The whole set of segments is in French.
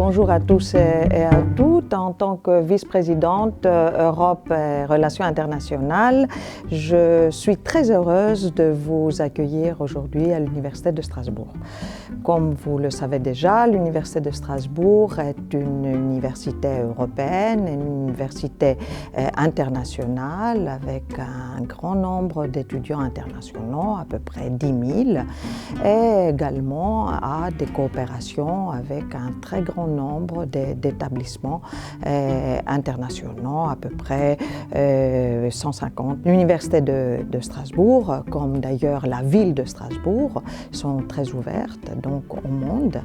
Bonjour à tous et à toutes. En tant que vice-présidente Europe et Relations internationales, je suis très heureuse de vous accueillir aujourd'hui à l'Université de Strasbourg. Comme vous le savez déjà, l'Université de Strasbourg est une université européenne, une université internationale avec un grand nombre d'étudiants internationaux, à peu près 10 000, et également a des coopérations avec un très grand nombre d'établissements internationaux, à peu près 150. L'Université de Strasbourg, comme d'ailleurs la ville de Strasbourg, sont très ouvertes donc, au monde.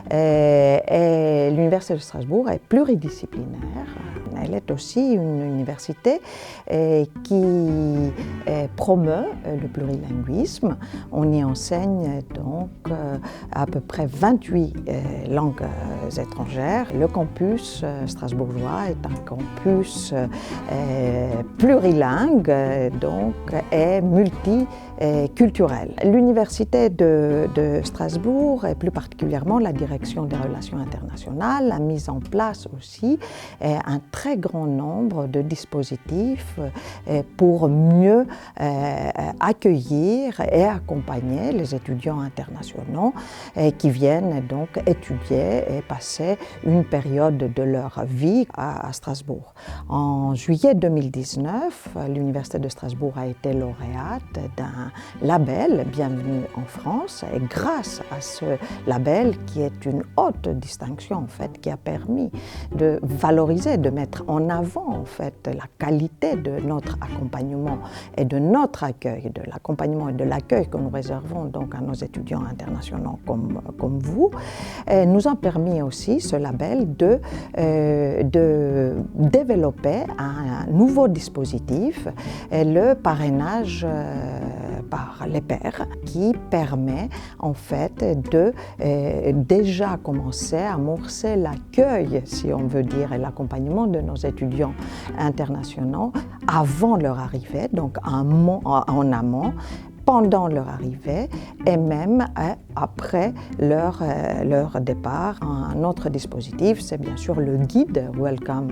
Et l'Université de Strasbourg est pluridisciplinaire. Elle est aussi une université qui promeut le plurilinguisme. On y enseigne donc à peu près 28 langues étrangères. Le campus strasbourgeois est un campus plurilingue donc, et multiculturel. L'Université de Strasbourg, et plus particulièrement la direction des relations internationales, a mis en place aussi un très grand nombre de dispositifs pour mieux accueillir et accompagner les étudiants internationaux qui viennent donc étudier et passer une période de leur vie à Strasbourg. En juillet 2019, l'Université de Strasbourg a été lauréate d'un label Bienvenue en France, et grâce à ce label, qui est une haute distinction en fait, qui a permis de valoriser, de mettre en avant en fait la qualité de notre accompagnement et de notre accueil, de l'accompagnement et de l'accueil que nous réservons donc à nos étudiants internationaux comme vous, nous a permis aussi ce label de développer un nouveau dispositif, le parrainage par les pairs, qui permet en fait de déjà commencer à amorcer l'accueil, si on veut dire, et l'accompagnement de nos étudiants internationaux avant leur arrivée, donc en amont, pendant leur arrivée et même après leur départ. Un autre dispositif, c'est bien sûr le guide Welcome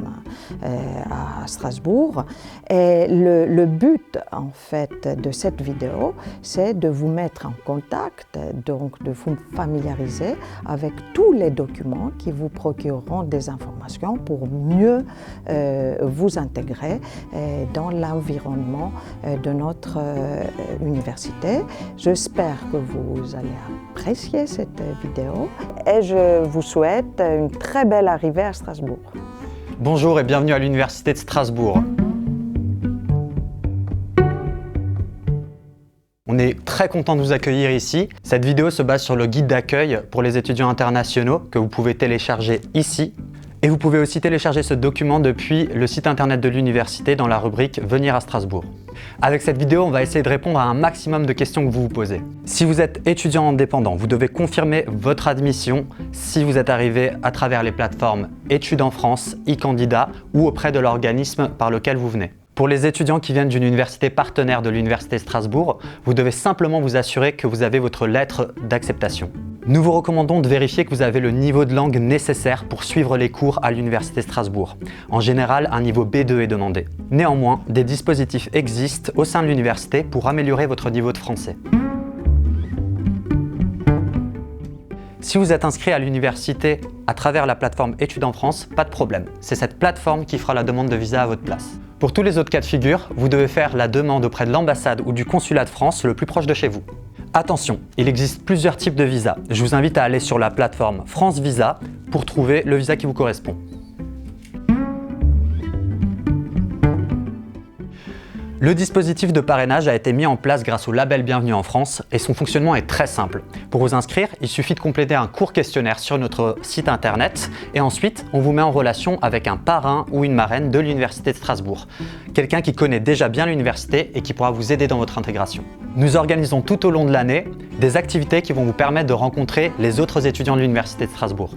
à Strasbourg. Et le but en fait de cette vidéo, c'est de vous mettre en contact, donc de vous familiariser avec tous les documents qui vous procureront des informations pour mieux vous intégrer dans l'environnement de notre université. J'espère que vous allez apprécier cette vidéo et je vous souhaite une très belle arrivée à Strasbourg. Bonjour et bienvenue à l'Université de Strasbourg. On est très content de vous accueillir ici. Cette vidéo se base sur le guide d'accueil pour les étudiants internationaux que vous pouvez télécharger ici. Et vous pouvez aussi télécharger ce document depuis le site internet de l'université dans la rubrique « Venir à Strasbourg ». Avec cette vidéo, on va essayer de répondre à un maximum de questions que vous vous posez. Si vous êtes étudiant indépendant, vous devez confirmer votre admission si vous êtes arrivé à travers les plateformes Études en France, e-Candidat ou auprès de l'organisme par lequel vous venez. Pour les étudiants qui viennent d'une université partenaire de l'Université Strasbourg, vous devez simplement vous assurer que vous avez votre lettre d'acceptation. Nous vous recommandons de vérifier que vous avez le niveau de langue nécessaire pour suivre les cours à l'Université Strasbourg. En général, un niveau B2 est demandé. Néanmoins, des dispositifs existent au sein de l'université pour améliorer votre niveau de français. Si vous êtes inscrit à l'université à travers la plateforme Études en France, pas de problème. C'est cette plateforme qui fera la demande de visa à votre place. Pour tous les autres cas de figure, vous devez faire la demande auprès de l'ambassade ou du consulat de France le plus proche de chez vous. Attention, il existe plusieurs types de visas. Je vous invite à aller sur la plateforme France Visa pour trouver le visa qui vous correspond. Le dispositif de parrainage a été mis en place grâce au label Bienvenue en France et son fonctionnement est très simple. Pour vous inscrire, il suffit de compléter un court questionnaire sur notre site internet et ensuite on vous met en relation avec un parrain ou une marraine de l'Université de Strasbourg. Quelqu'un qui connaît déjà bien l'université et qui pourra vous aider dans votre intégration. Nous organisons tout au long de l'année des activités qui vont vous permettre de rencontrer les autres étudiants de l'Université de Strasbourg.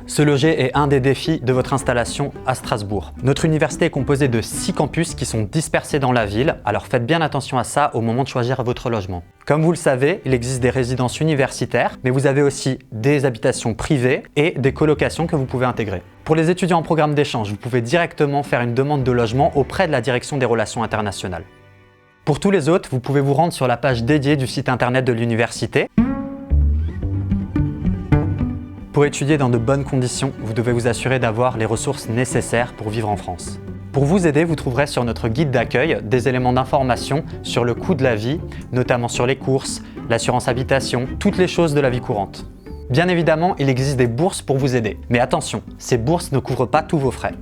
Se loger est un des défis de votre installation à Strasbourg. Notre université est composée de 6 campus qui sont dispersés dans la ville, alors faites bien attention à ça au moment de choisir votre logement. Comme vous le savez, il existe des résidences universitaires, mais vous avez aussi des habitations privées et des colocations que vous pouvez intégrer. Pour les étudiants en programme d'échange, vous pouvez directement faire une demande de logement auprès de la Direction des Relations Internationales. Pour tous les autres, vous pouvez vous rendre sur la page dédiée du site internet de l'université. Pour étudier dans de bonnes conditions, vous devez vous assurer d'avoir les ressources nécessaires pour vivre en France. Pour vous aider, vous trouverez sur notre guide d'accueil des éléments d'information sur le coût de la vie, notamment sur les courses, l'assurance habitation, toutes les choses de la vie courante. Bien évidemment, il existe des bourses pour vous aider. Mais attention, ces bourses ne couvrent pas tous vos frais.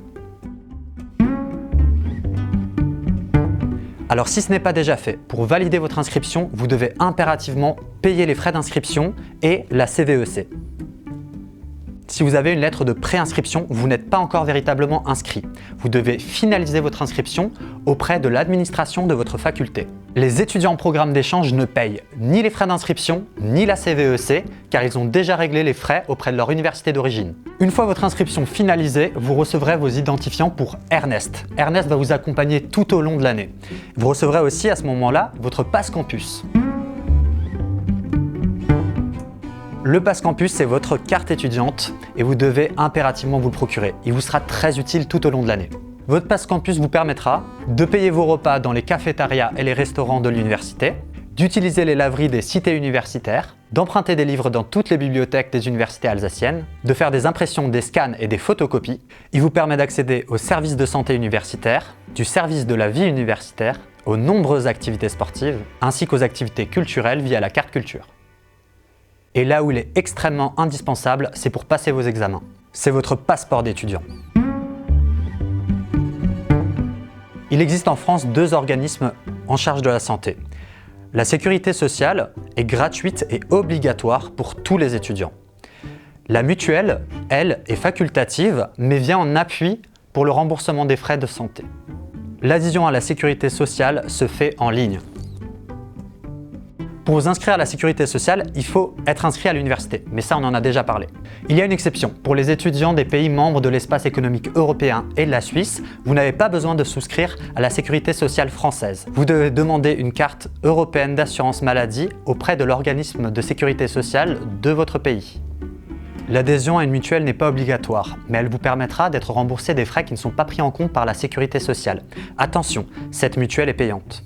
Alors si ce n'est pas déjà fait, pour valider votre inscription, vous devez impérativement payer les frais d'inscription et la CVEC. Si vous avez une lettre de préinscription, vous n'êtes pas encore véritablement inscrit. Vous devez finaliser votre inscription auprès de l'administration de votre faculté. Les étudiants en programme d'échange ne payent ni les frais d'inscription, ni la CVEC, car ils ont déjà réglé les frais auprès de leur université d'origine. Une fois votre inscription finalisée, vous recevrez vos identifiants pour Ernest. Ernest va vous accompagner tout au long de l'année. Vous recevrez aussi à ce moment-là votre passe campus. Le Pass Campus, c'est votre carte étudiante et vous devez impérativement vous le procurer. Il vous sera très utile tout au long de l'année. Votre Pass Campus vous permettra de payer vos repas dans les cafétérias et les restaurants de l'université, d'utiliser les laveries des cités universitaires, d'emprunter des livres dans toutes les bibliothèques des universités alsaciennes, de faire des impressions, des scans et des photocopies. Il vous permet d'accéder au service de santé universitaire, du service de la vie universitaire, aux nombreuses activités sportives, ainsi qu'aux activités culturelles via la carte culture. Et là où il est extrêmement indispensable, c'est pour passer vos examens. C'est votre passeport d'étudiant. Il existe en France 2 organismes en charge de la santé. La sécurité sociale est gratuite et obligatoire pour tous les étudiants. La mutuelle, elle, est facultative, mais vient en appui pour le remboursement des frais de santé. L'adhésion à la sécurité sociale se fait en ligne. Pour vous inscrire à la sécurité sociale, il faut être inscrit à l'université, mais ça on en a déjà parlé. Il y a une exception. Pour les étudiants des pays membres de l'espace économique européen et de la Suisse, vous n'avez pas besoin de souscrire à la sécurité sociale française. Vous devez demander une carte européenne d'assurance maladie auprès de l'organisme de sécurité sociale de votre pays. L'adhésion à une mutuelle n'est pas obligatoire, mais elle vous permettra d'être remboursé des frais qui ne sont pas pris en compte par la sécurité sociale. Attention, cette mutuelle est payante.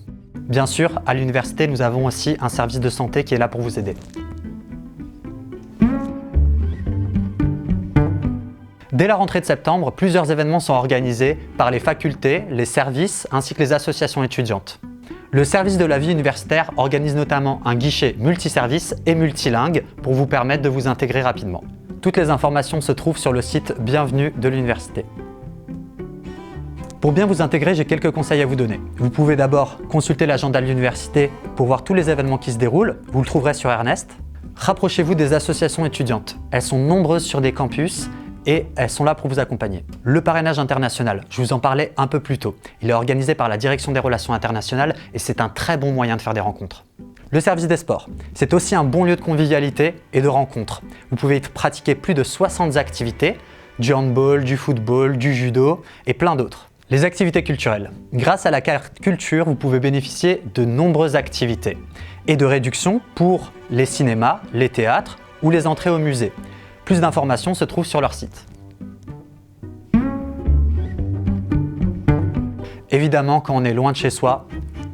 Bien sûr, à l'université, nous avons aussi un service de santé qui est là pour vous aider. Dès la rentrée de septembre, plusieurs événements sont organisés par les facultés, les services ainsi que les associations étudiantes. Le service de la vie universitaire organise notamment un guichet multiservice et multilingue pour vous permettre de vous intégrer rapidement. Toutes les informations se trouvent sur le site Bienvenue de l'université. Pour bien vous intégrer, j'ai quelques conseils à vous donner. Vous pouvez d'abord consulter l'agenda de l'université pour voir tous les événements qui se déroulent. Vous le trouverez sur Ernest. Rapprochez-vous des associations étudiantes. Elles sont nombreuses sur des campus et elles sont là pour vous accompagner. Le parrainage international, je vous en parlais un peu plus tôt. Il est organisé par la Direction des Relations Internationales et c'est un très bon moyen de faire des rencontres. Le service des sports, c'est aussi un bon lieu de convivialité et de rencontres. Vous pouvez y pratiquer plus de 60 activités, du handball, du football, du judo et plein d'autres. Les activités culturelles. Grâce à la carte culture, vous pouvez bénéficier de nombreuses activités et de réductions pour les cinémas, les théâtres ou les entrées au musée. Plus d'informations se trouvent sur leur site. Évidemment, quand on est loin de chez soi,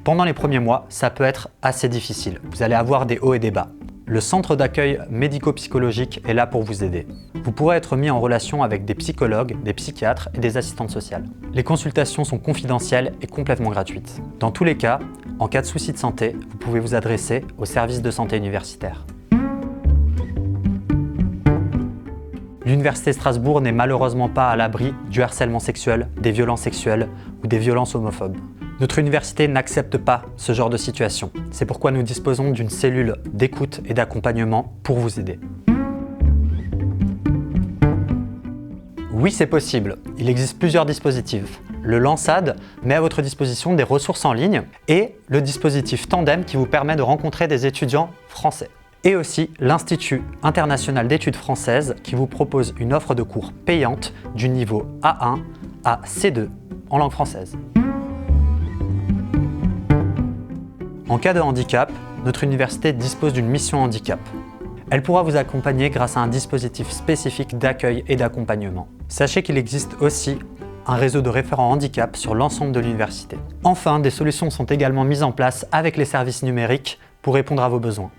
pendant les premiers mois, ça peut être assez difficile. Vous allez avoir des hauts et des bas. Le centre d'accueil médico-psychologique est là pour vous aider. Vous pourrez être mis en relation avec des psychologues, des psychiatres et des assistantes sociales. Les consultations sont confidentielles et complètement gratuites. Dans tous les cas, en cas de soucis de santé, vous pouvez vous adresser au service de santé universitaire. L'Université Strasbourg n'est malheureusement pas à l'abri du harcèlement sexuel, des violences sexuelles ou des violences homophobes. Notre université n'accepte pas ce genre de situation. C'est pourquoi nous disposons d'une cellule d'écoute et d'accompagnement pour vous aider. Oui, c'est possible. Il existe plusieurs dispositifs. Le Lansad met à votre disposition des ressources en ligne et le dispositif Tandem qui vous permet de rencontrer des étudiants français. et aussi l'Institut international d'études françaises qui vous propose une offre de cours payante du niveau A1 à C2 en langue française. En cas de handicap, notre université dispose d'une mission handicap. Elle pourra vous accompagner grâce à un dispositif spécifique d'accueil et d'accompagnement. Sachez qu'il existe aussi un réseau de référents handicap sur l'ensemble de l'université. Enfin, des solutions sont également mises en place avec les services numériques pour répondre à vos besoins.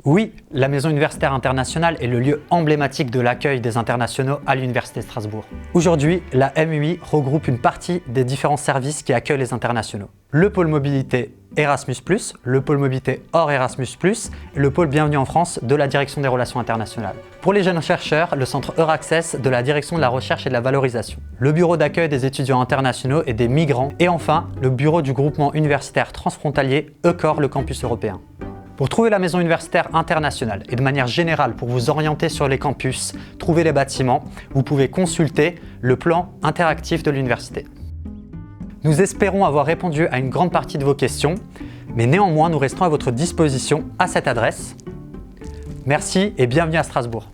Oui, la Maison universitaire internationale est le lieu emblématique de l'accueil des internationaux à l'Université de Strasbourg. Aujourd'hui, la MUI regroupe une partie des différents services qui accueillent les internationaux. Le pôle mobilité Erasmus+, le pôle mobilité hors Erasmus+, et le pôle Bienvenue en France de la Direction des Relations Internationales. Pour les jeunes chercheurs, le centre Euraccess de la Direction de la Recherche et de la Valorisation. Le bureau d'accueil des étudiants internationaux et des migrants. Et enfin, le bureau du groupement universitaire transfrontalier ECOR, le campus européen. Pour trouver la maison universitaire internationale et de manière générale pour vous orienter sur les campus, trouver les bâtiments, vous pouvez consulter le plan interactif de l'université. Nous espérons avoir répondu à une grande partie de vos questions, mais néanmoins nous restons à votre disposition à cette adresse. Merci et bienvenue à Strasbourg.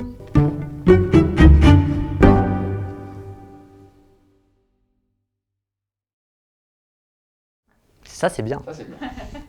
Ça c'est bien. Ça, c'est bien.